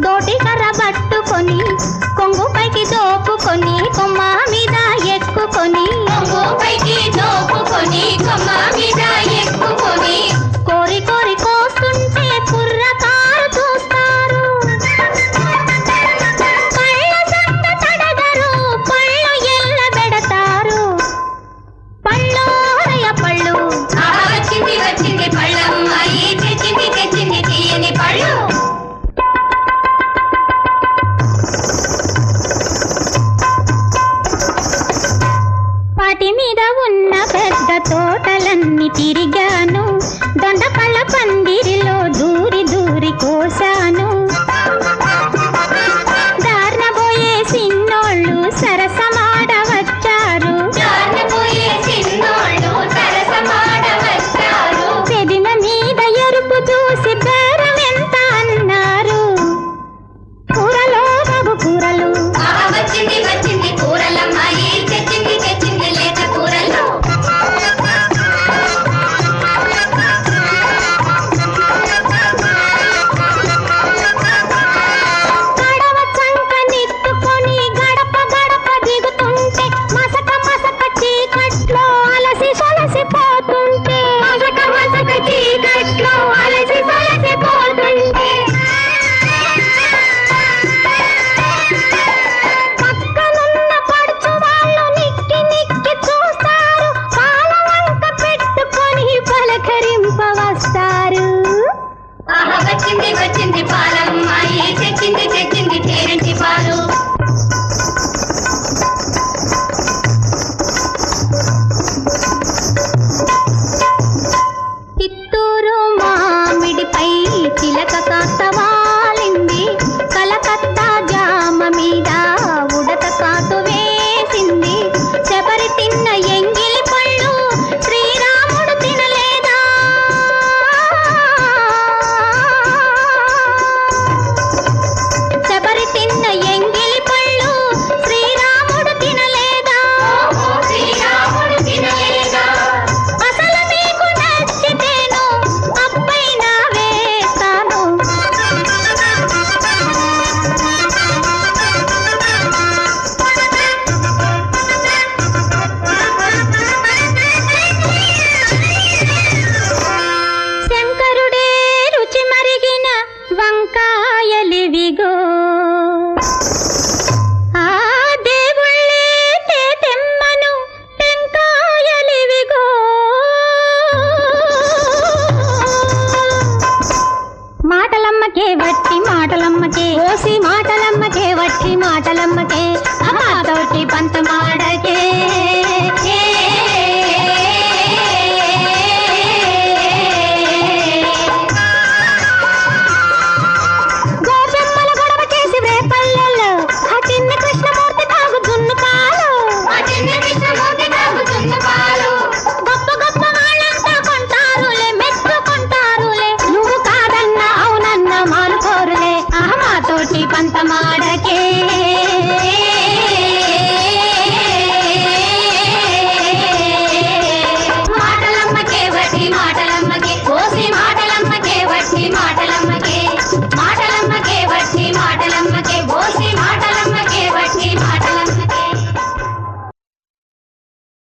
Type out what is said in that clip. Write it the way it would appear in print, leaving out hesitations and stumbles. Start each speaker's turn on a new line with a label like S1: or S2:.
S1: దోటి కర్ర పట్టుకొని కొంగు పైకి దోపుకొని కొమ్మ మీద ఎక్కుకొని కోరి కోరి కోస్తుంటే కుర్రకారు చూస్తారు. కళ్ళ సంత తడగరు పళ్ళు ఎల్ల పెడతారు. పళ్ళు పళ్ళు
S2: వచ్చింది వచ్చింది పళ్ళమ్మాయి తెచ్చింది తెచ్చింది తీయని పళ్ళు.
S1: వాటి మీద ఉన్న పెద్ద తోటలన్నీ తిరిగాను. దొండపళ్ళ పందిరిలో దూరి దూరి కోసాను. దారిన పోయే సిన్నోళ్ళు సరసమాడ వచ్చారు. పెదిమ మీద ఎరుపు చూసి బేరం ఎంత అన్నారు. కూరలో మగు కూరలు
S2: వచ్చింది వచ్చింది కూరలమ్మాయి తెచ్చింది తెచ్చింది లేత కూరలు.
S1: గడవ చంక నెత్తుకొని గడప గడప దిగుతుంటే మసక మసక చీకట్లో అలసి సొలసిపోతుంటే పక్కనున్న పడుచు వాళ్ళు నిక్కి నిక్కి చూస్తారు. పాల వంక పెట్టుకొని పలకరింప వస్తారు.
S2: వచ్చింది వచ్చింది పాలమ్మాయి తెచ్చింది తెచ్చింది తేనెంటి పాలు.
S1: చిత్తూరు మామిడిపై చిలక కాస్త వాలింది. కలకత్తా జామ మీద ఉడత కాటు వేసింది. శబరి తిన్న ఎంగిలి పళ్ళు శ్రీరాముడు తినలేదా? శబరి తిన్న ఎంగిలి పళ్ళు శ్రీరాముడు తినలేదా?
S2: శ్రీరాముడు తినలేదా?
S1: అసలు మీకు నచ్చితేను అప్పైనా వేస్తాను. శంకరుడే రుచి మరిగిన వంకాయలివిగో. ఆ దేవుళ్ళే తెమ్మను టెంకాయలివిగో. మాటలమ్మకే వట్టి మాటలమ్మకే ఓసి మాటలమ్మకే వట్టి మాటలమ్మకే అమ్మతోటి పంతమాడ